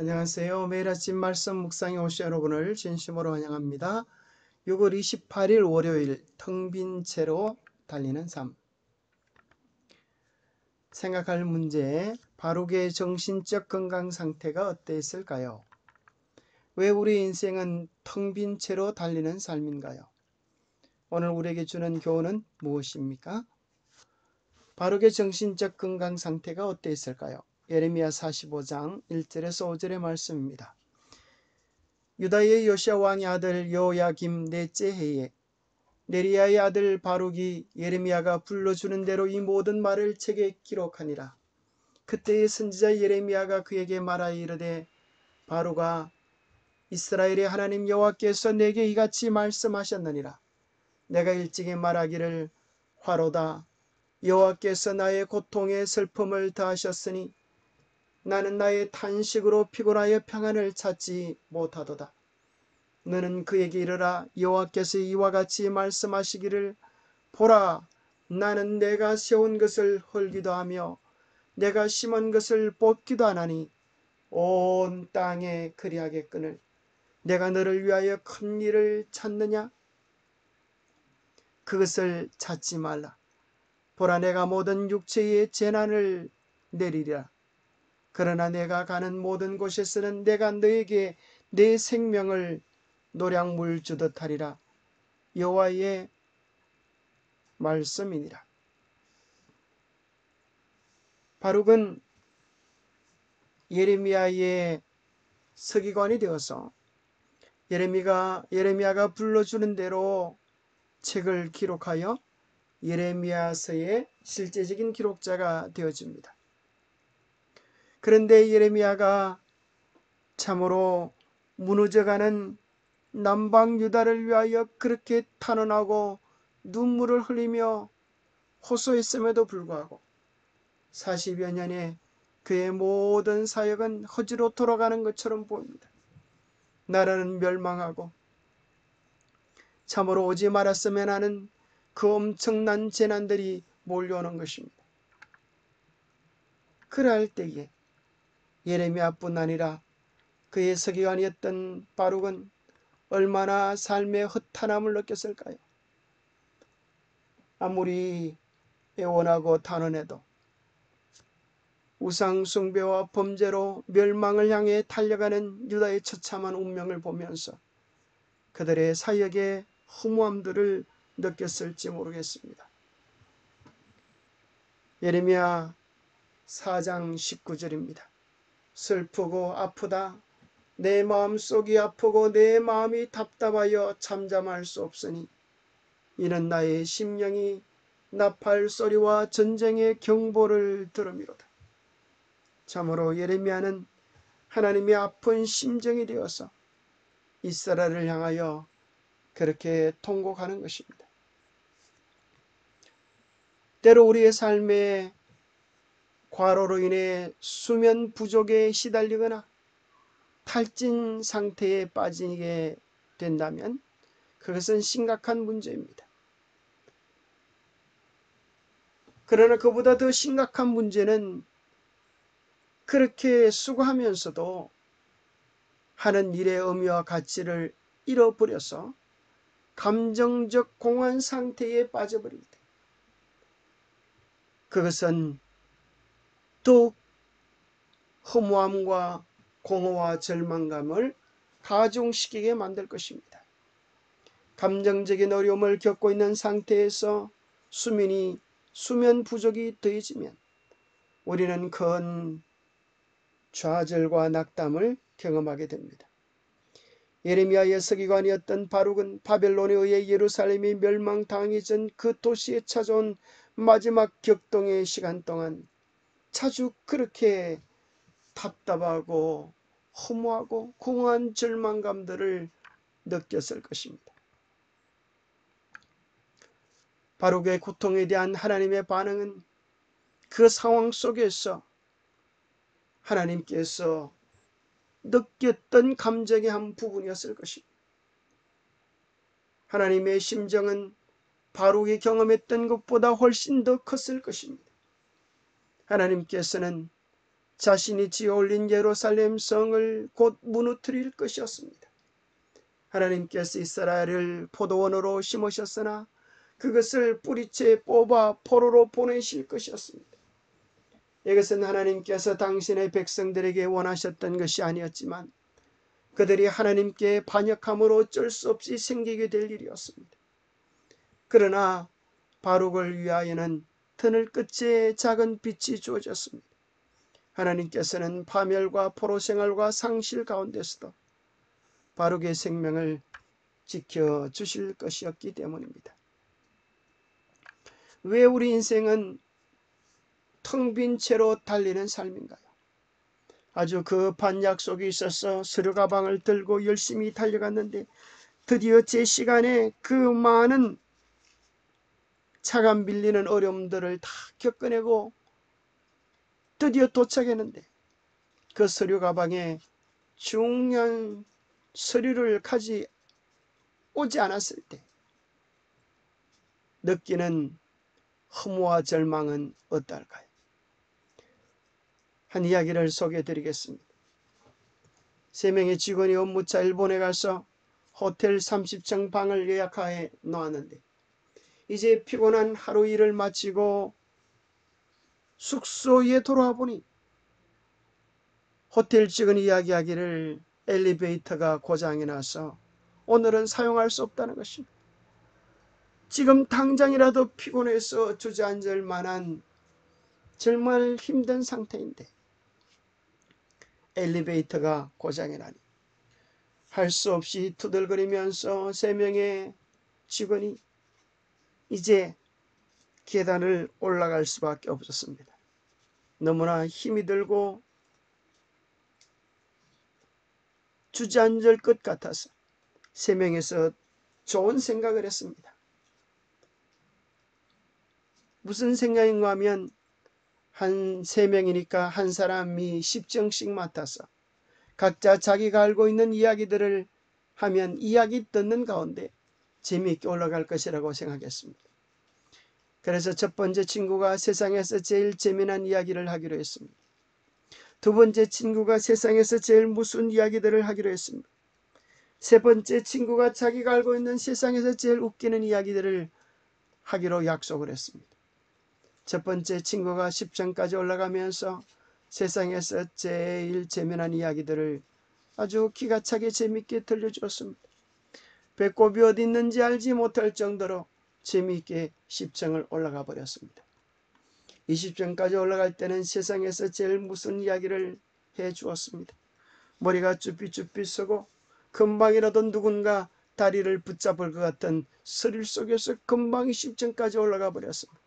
안녕하세요. 매일 아침 말씀 묵상에 오신 여러분을 진심으로 환영합니다. 6월 28일 월요일 텅 빈 채로 달리는 삶. 생각할 문제, 바룩의 정신적 건강 상태가 어땠을까요? 왜 우리 인생은 텅 빈 채로 달리는 삶인가요? 오늘 우리에게 주는 교훈은 무엇입니까? 바룩의 정신적 건강 상태가 어땠을까요? 예레미야 45장 1절에서 5절의 말씀입니다. 유다의 요시야 왕의 아들 여호야김 넷째 해에 네리야의 아들 바룩이 예레미야가 불러주는 대로 이 모든 말을 책에 기록하니라. 그때의 선지자 예레미야가 그에게 말하여 이르되, 바룩아, 이스라엘의 하나님 여호와께서 내게 이같이 말씀하셨느니라. 내가 일찍이 말하기를, 화로다, 여호와께서 나의 고통에 슬픔을 더하셨으니 나는 나의 탄식으로 피곤하여 평안을 찾지 못하도다. 너는 그에게 이르라, 여호와께서 이와 같이 말씀하시기를, 보라, 나는 내가 세운 것을 헐기도 하며 내가 심은 것을 뽑기도 하나니 온 땅에 그리하겠거늘 내가 너를 위하여 큰 일을 찾느냐? 그것을 찾지 말라. 보라, 내가 모든 육체의 재난을 내리리라. 그러나 내가 가는 모든 곳에서는 내가 너에게 내 생명을 노량물 주듯 하리라. 여호와의 말씀이니라. 바룩은 예레미야의 서기관이 되어서 예레미야가 불러주는 대로 책을 기록하여 예레미야서의 실제적인 기록자가 되어집니다. 그런데 예레미야가 참으로 무너져가는 남방 유다를 위하여 그렇게 탄원하고 눈물을 흘리며 호소했음에도 불구하고 40여 년의 그의 모든 사역은 허지로 돌아가는 것처럼 보입니다. 나라는 멸망하고 참으로 오지 말았으면 하는 그 엄청난 재난들이 몰려오는 것입니다. 그럴 때에 예레미야뿐 아니라 그의 서기관이었던 바룩은 얼마나 삶의 허탄함을 느꼈을까요? 아무리 애원하고 탄원해도 우상 숭배와 범죄로 멸망을 향해 달려가는 유다의 처참한 운명을 보면서 그들의 사역의 허무함들을 느꼈을지 모르겠습니다. 예레미야 4장 19절입니다. 슬프고 아프다. 내 마음속이 아프고 내 마음이 답답하여 잠잠할 수 없으니 이는 나의 심령이 나팔 소리와 전쟁의 경보를 들음이로다. 참으로 예레미야는 하나님의 아픈 심정이 되어서 이스라엘을 향하여 그렇게 통곡하는 것입니다. 때로 우리의 삶에 과로로 인해 수면 부족에 시달리거나 탈진 상태에 빠지게 된다면 그것은 심각한 문제입니다. 그러나 그보다 더 심각한 문제는 그렇게 수고하면서도 하는 일의 의미와 가치를 잃어버려서 감정적 공허한 상태에 빠져버릴 때 그것은 더욱 허무함과 공허와 절망감을 가중시키게 만들 것입니다. 감정적인 어려움을 겪고 있는 상태에서 수면 부족이 더해지면 우리는 큰 좌절과 낙담을 경험하게 됩니다. 예레미야의 서기관이었던 바룩은 바벨론에 의해 예루살렘이 멸망당하기 전 그 도시에 찾아온 마지막 격동의 시간 동안 자주 그렇게 답답하고 허무하고 공허한 절망감들을 느꼈을 것입니다. 바룩의 고통에 대한 하나님의 반응은 그 상황 속에서 하나님께서 느꼈던 감정의 한 부분이었을 것입니다. 하나님의 심정은 바룩이 경험했던 것보다 훨씬 더 컸을 것입니다. 하나님께서는 자신이 지어올린 예루살렘 성을 곧 무너뜨릴 것이었습니다. 하나님께서 이스라엘을 포도원으로 심으셨으나 그것을 뿌리채 뽑아 포로로 보내실 것이었습니다. 이것은 하나님께서 당신의 백성들에게 원하셨던 것이 아니었지만 그들이 하나님께 반역함으로 어쩔 수 없이 생기게 될 일이었습니다. 그러나 바룩을 위하여는 터널 끝에 작은 빛이 주어졌습니다. 하나님께서는 파멸과 포로 생활과 상실 가운데서도 바룩의 생명을 지켜주실 것이었기 때문입니다. 왜 우리 인생은 텅 빈 채로 달리는 삶인가요? 아주 급한 약속이 있어서 서류 가방을 들고 열심히 달려갔는데 드디어 제 시간에 그 많은 차가 밀리는 어려움들을 다 겪어내고 드디어 도착했는데 그 서류 가방에 중요한 서류를 가져오지 않았을 때 느끼는 허무와 절망은 어떨까요? 한 이야기를 소개해 드리겠습니다. 3명의 직원이 업무차 일본에 가서 호텔 30층 방을 예약해 놓았는데 이제 피곤한 하루 일을 마치고 숙소에 돌아와 보니 호텔 직원이 이야기하기를 엘리베이터가 고장이 나서 오늘은 사용할 수 없다는 것입니다. 지금 당장이라도 피곤해서 주저앉을 만한 정말 힘든 상태인데 엘리베이터가 고장이 나니 할 수 없이 투덜거리면서 3명의 직원이 이제 계단을 올라갈 수밖에 없었습니다. 너무나 힘이 들고 주저앉을 것 같아서 3명에서 좋은 생각을 했습니다. 무슨 생각인가 하면 한 3명이니까 한 사람이 10정씩 맡아서 각자 자기가 알고 있는 이야기들을 하면 이야기 듣는 가운데 재미있게 올라갈 것이라고 생각했습니다. 그래서 첫 번째 친구가 세상에서 제일 재미난 이야기를 하기로 했습니다. 두 번째 친구가 세상에서 제일 무슨 이야기들을 하기로 했습니다. 세 번째 친구가 자기가 알고 있는 세상에서 제일 웃기는 이야기들을 하기로 약속을 했습니다. 첫 번째 친구가 10층까지 올라가면서 세상에서 제일 재미난 이야기들을 아주 기가 차게 재미있게 들려주었습니다. 배꼽이 어디 있는지 알지 못할 정도로 재미있게 10층을 올라가 버렸습니다. 20층까지 올라갈 때는 세상에서 제일 무슨 이야기를 해주었습니다. 머리가 쭈삣쭈삣 서고 금방이라도 누군가 다리를 붙잡을 것 같은 스릴 속에서 금방 10층까지 올라가 버렸습니다.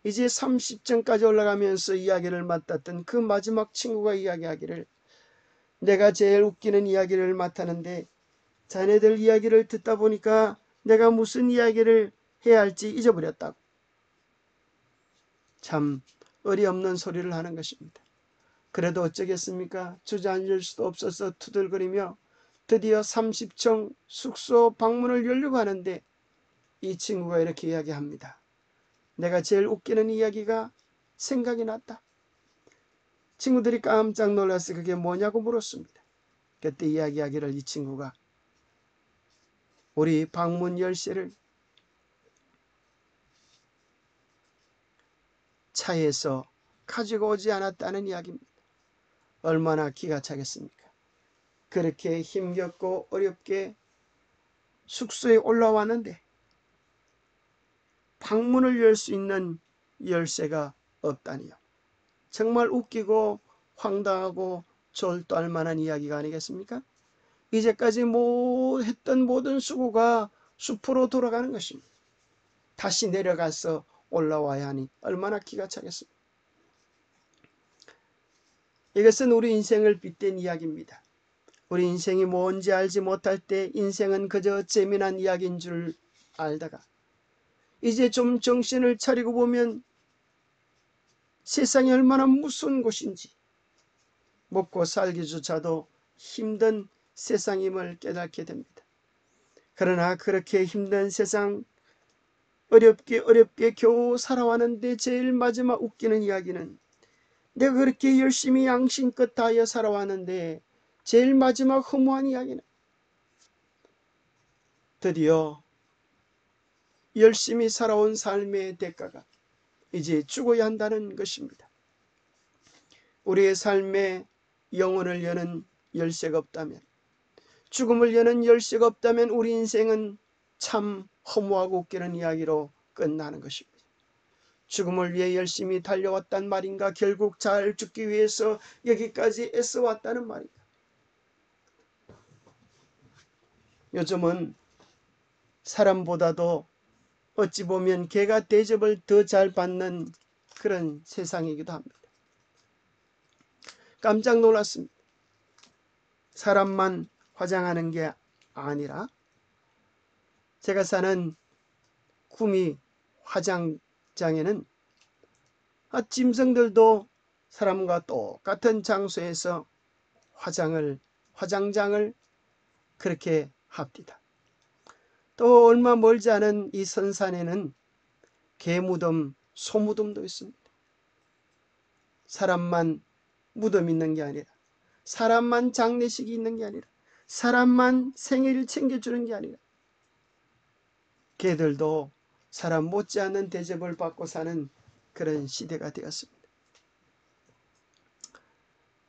이제 30층까지 올라가면서 이야기를 맡았던 그 마지막 친구가 이야기하기를 내가 제일 웃기는 이야기를 맡았는데 자네들 이야기를 듣다 보니까 내가 무슨 이야기를 해야 할지 잊어버렸다고. 참 어리없는 소리를 하는 것입니다. 그래도 어쩌겠습니까? 주저앉을 수도 없어서 투덜거리며 드디어 30층 숙소 방문을 열려고 하는데 이 친구가 이렇게 이야기합니다. 내가 제일 웃기는 이야기가 생각이 났다. 친구들이 깜짝 놀라서 그게 뭐냐고 물었습니다. 그때 이야기하기를 이 친구가 우리 방문 열쇠를 차에서 가지고 오지 않았다는 이야기입니다. 얼마나 기가 차겠습니까? 그렇게 힘겹고 어렵게 숙소에 올라왔는데 방문을 열 수 있는 열쇠가 없다니요. 정말 웃기고 황당하고 졸도할 만한 이야기가 아니겠습니까? 이제까지 했던 모든 수고가 숲으로 돌아가는 것입니다. 다시 내려가서 올라와야 하니 얼마나 기가 차겠습니까? 이것은 우리 인생을 빗댄 이야기입니다. 우리 인생이 뭔지 알지 못할 때 인생은 그저 재미난 이야기인 줄 알다가 이제 좀 정신을 차리고 보면 세상이 얼마나 무서운 곳인지 먹고 살기조차도 힘든 세상임을 깨닫게 됩니다. 그러나 그렇게 힘든 세상 어렵게 겨우 살아왔는데 제일 마지막 웃기는 이야기는 내가 그렇게 열심히 양심껏 다하여 살아왔는데 제일 마지막 허무한 이야기는 드디어 열심히 살아온 삶의 대가가 이제 죽어야 한다는 것입니다. 우리의 삶에 영혼을 여는 열쇠가 없다면, 죽음을 여는 열쇠가 없다면 우리 인생은 참 허무하고 웃기는 이야기로 끝나는 것입니다. 죽음을 위해 열심히 달려왔단 말인가? 결국 잘 죽기 위해서 여기까지 애써왔다는 말인가? 요즘은 사람보다도 어찌 보면 개가 대접을 더 잘 받는 그런 세상이기도 합니다. 깜짝 놀랐습니다. 사람만 화장하는 게 아니라 제가 사는 구미 화장장에는 짐승들도 사람과 똑같은 장소에서 화장장을 그렇게 합디다. 또 얼마 멀지 않은 이 선산에는 개무덤, 소무덤도 있습니다. 사람만 무덤 있는 게 아니라, 사람만 장례식이 있는 게 아니라, 사람만 생일을 챙겨주는 게 아니라 개들도 사람 못지않은 대접을 받고 사는 그런 시대가 되었습니다.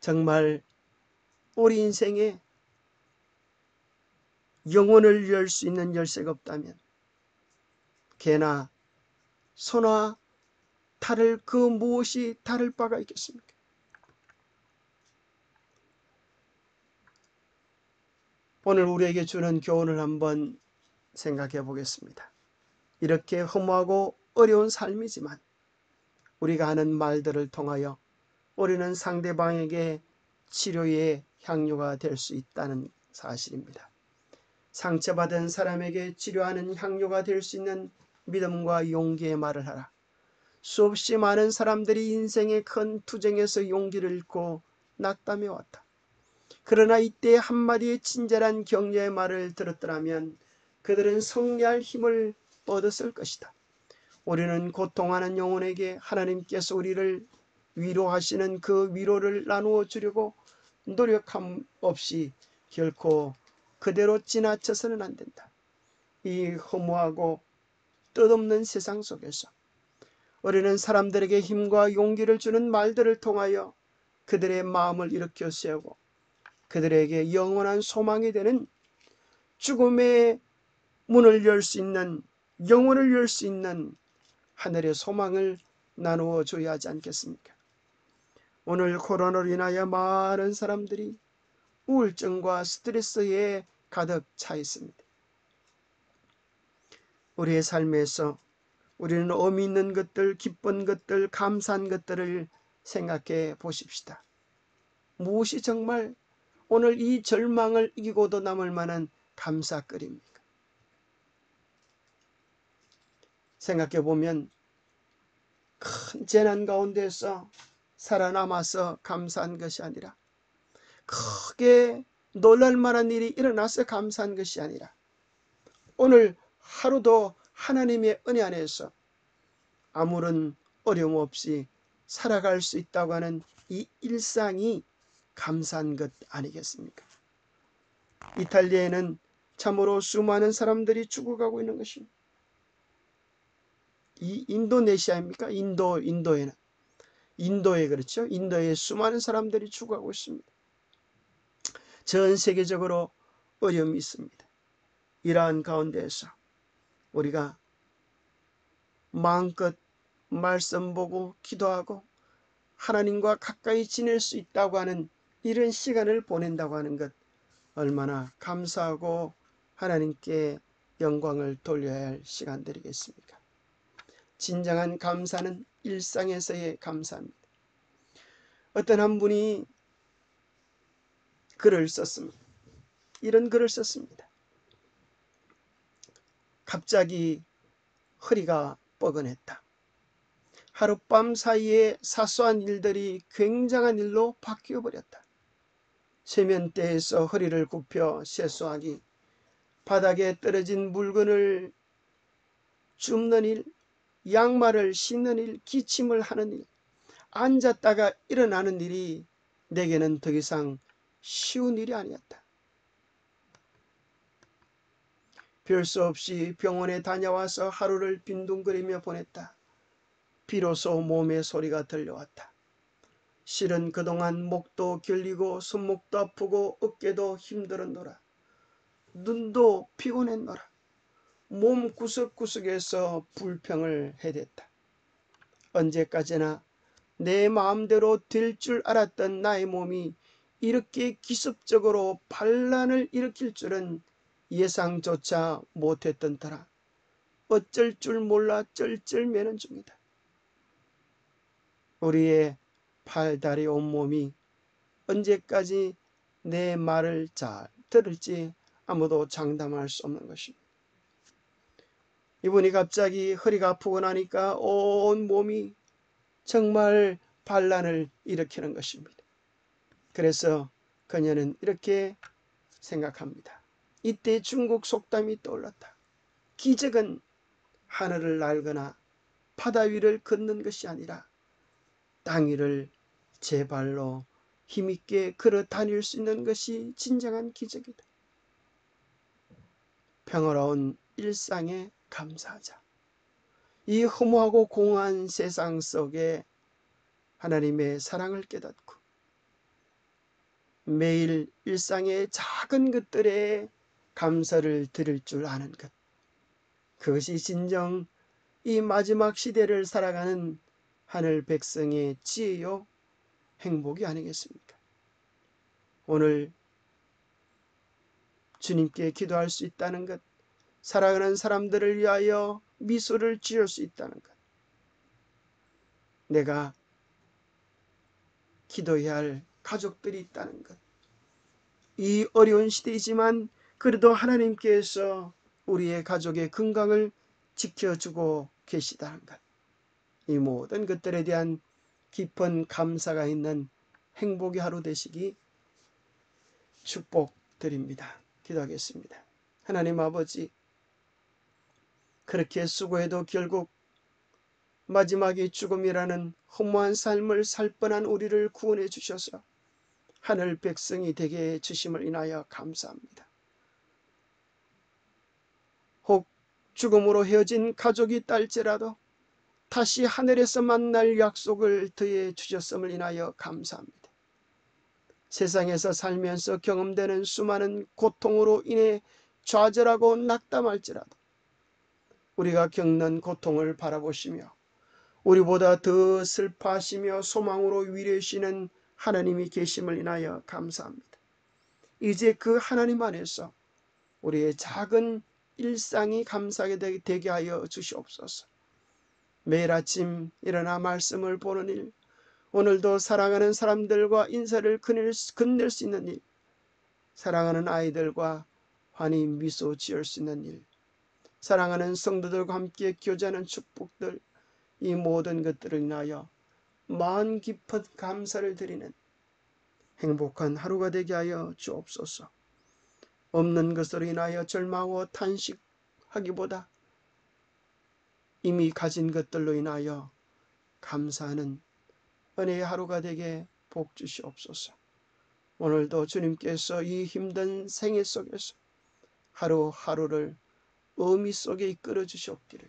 정말 우리 인생에 영혼을 열 수 있는 열쇠가 없다면 개나 소나 다를 그 무엇이 다를 바가 있겠습니까? 오늘 우리에게 주는 교훈을 한번 생각해 보겠습니다. 이렇게 허무하고 어려운 삶이지만 우리가 하는 말들을 통하여 우리는 상대방에게 치료의 향료가 될 수 있다는 사실입니다. 상처받은 사람에게 치료하는 향료가 될 수 있는 믿음과 용기의 말을 하라. 수없이 많은 사람들이 인생의 큰 투쟁에서 용기를 잃고 낙담해 왔다. 그러나 이때 한마디의 친절한 격려의 말을 들었더라면 그들은 승리할 힘을 얻었을 것이다. 우리는 고통하는 영혼에게 하나님께서 우리를 위로하시는 그 위로를 나누어 주려고 노력함 없이 결코 그대로 지나쳐서는 안 된다. 이 허무하고 뜻없는 세상 속에서 우리는 사람들에게 힘과 용기를 주는 말들을 통하여 그들의 마음을 일으켜 세우고 그들에게 영원한 소망이 되는 죽음의 문을 열 수 있는, 영혼을 열 수 있는 하늘의 소망을 나누어 줘야 하지 않겠습니까? 오늘 코로나로 인하여 많은 사람들이 우울증과 스트레스에 가득 차 있습니다. 우리의 삶에서 우리는 의미 있는 것들, 기쁜 것들, 감사한 것들을 생각해 보십시다. 무엇이 정말 오늘 이 절망을 이기고도 남을 만한 감사거리입니까? 생각해 보면 큰 재난 가운데서 살아남아서 감사한 것이 아니라, 크게 놀랄 만한 일이 일어나서 감사한 것이 아니라, 오늘 하루도 하나님의 은혜 안에서 아무런 어려움 없이 살아갈 수 있다고 하는 이 일상이 감사한 것 아니겠습니까? 이탈리아에는 참으로 수많은 사람들이 죽어가고 있는 것입니다. 이 인도네시아입니까? 인도에는 인도에 그렇죠. 인도에 수많은 사람들이 죽어가고 있습니다. 전 세계적으로 어려움이 있습니다. 이러한 가운데에서 우리가 마음껏 말씀 보고 기도하고 하나님과 가까이 지낼 수 있다고 하는 이런 시간을 보낸다고 하는 것 얼마나 감사하고 하나님께 영광을 돌려야 할 시간들이겠습니까? 진정한 감사는 일상에서의 감사입니다. 어떤 한 분이 글을 썼습니다. 이런 글을 썼습니다. 갑자기 허리가 뻐근했다. 하룻밤 사이에 사소한 일들이 굉장한 일로 바뀌어 버렸다. 세면대에서 허리를 굽혀 세수하기, 바닥에 떨어진 물건을 줍는 일, 양말을 신는 일, 기침을 하는 일, 앉았다가 일어나는 일이 내게는 더 이상 쉬운 일이 아니었다. 별 수 없이 병원에 다녀와서 하루를 빈둥거리며 보냈다. 비로소 몸의 소리가 들려왔다. 실은 그동안 목도 결리고 손목도 아프고 어깨도 힘들었노라. 눈도 피곤했노라. 몸 구석구석에서 불평을 해댔다. 언제까지나 내 마음대로 될 줄 알았던 나의 몸이 이렇게 기습적으로 반란을 일으킬 줄은 예상조차 못했던 터라 어쩔 줄 몰라 쩔쩔매는 중이다. 우리의 팔다리 온몸이 언제까지 내 말을 잘 들을지 아무도 장담할 수 없는 것입니다. 이분이 갑자기 허리가 아프고 나니까 온 몸이 정말 반란을 일으키는 것입니다. 그래서 그녀는 이렇게 생각합니다. 이때 중국 속담이 떠올랐다. 기적은 하늘을 날거나 바다 위를 걷는 것이 아니라 땅 위를 제 발로 힘있게 걸어 다닐 수 있는 것이 진정한 기적이다. 평화로운 일상에 감사하자. 이 허무하고 공허한 세상 속에 하나님의 사랑을 깨닫고 매일 일상의 작은 것들에 감사를 드릴 줄 아는 것. 그것이 진정 이 마지막 시대를 살아가는 하늘 백성의 지혜요 행복이 아니겠습니까? 오늘 주님께 기도할 수 있다는 것, 살아가는 사람들을 위하여 미소를 지을 수 있다는 것, 내가 기도해야 할 가족들이 있다는 것, 이 어려운 시대이지만 그래도 하나님께서 우리의 가족의 건강을 지켜주고 계시다는 것, 이 모든 것들에 대한 깊은 감사가 있는 행복의 하루 되시기 축복드립니다. 기도하겠습니다. 하나님 아버지, 그렇게 수고해도 결국 마지막이 죽음이라는 허무한 삶을 살 뻔한 우리를 구원해 주셔서 하늘 백성이 되게 해주심을 인하여 감사합니다. 혹 죽음으로 헤어진 가족이 있달지라도 다시 하늘에서 만날 약속을 더해 주셨음을 인하여 감사합니다. 세상에서 살면서 경험되는 수많은 고통으로 인해 좌절하고 낙담할지라도 우리가 겪는 고통을 바라보시며 우리보다 더 슬퍼하시며 소망으로 위로하시는 하나님이 계심을 인하여 감사합니다. 이제 그 하나님 안에서 우리의 작은 일상이 감사하게 되게 하여 주시옵소서. 매일 아침 일어나 말씀을 보는 일, 오늘도 사랑하는 사람들과 인사를 건넬 수 있는 일, 사랑하는 아이들과 환히 미소 지을 수 있는 일, 사랑하는 성도들과 함께 교제하는 축복들, 이 모든 것들을 인하여 마음 깊은 감사를 드리는 행복한 하루가 되게 하여 주옵소서. 없는 것으로 인하여 절망하고 탄식하기보다 이미 가진 것들로 인하여 감사하는 은혜의 하루가 되게 복 주시옵소서. 오늘도 주님께서 이 힘든 생애 속에서 하루하루를 의미 속에 이끌어 주시옵기를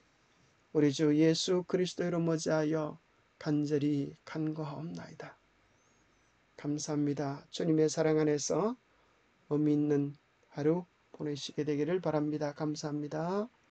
우리 주 예수 그리스도 이름 머지하여 간절히 간구하옵나이다. 감사합니다. 주님의 사랑 안에서 의미 있는 하루 보내시게 되기를 바랍니다. 감사합니다.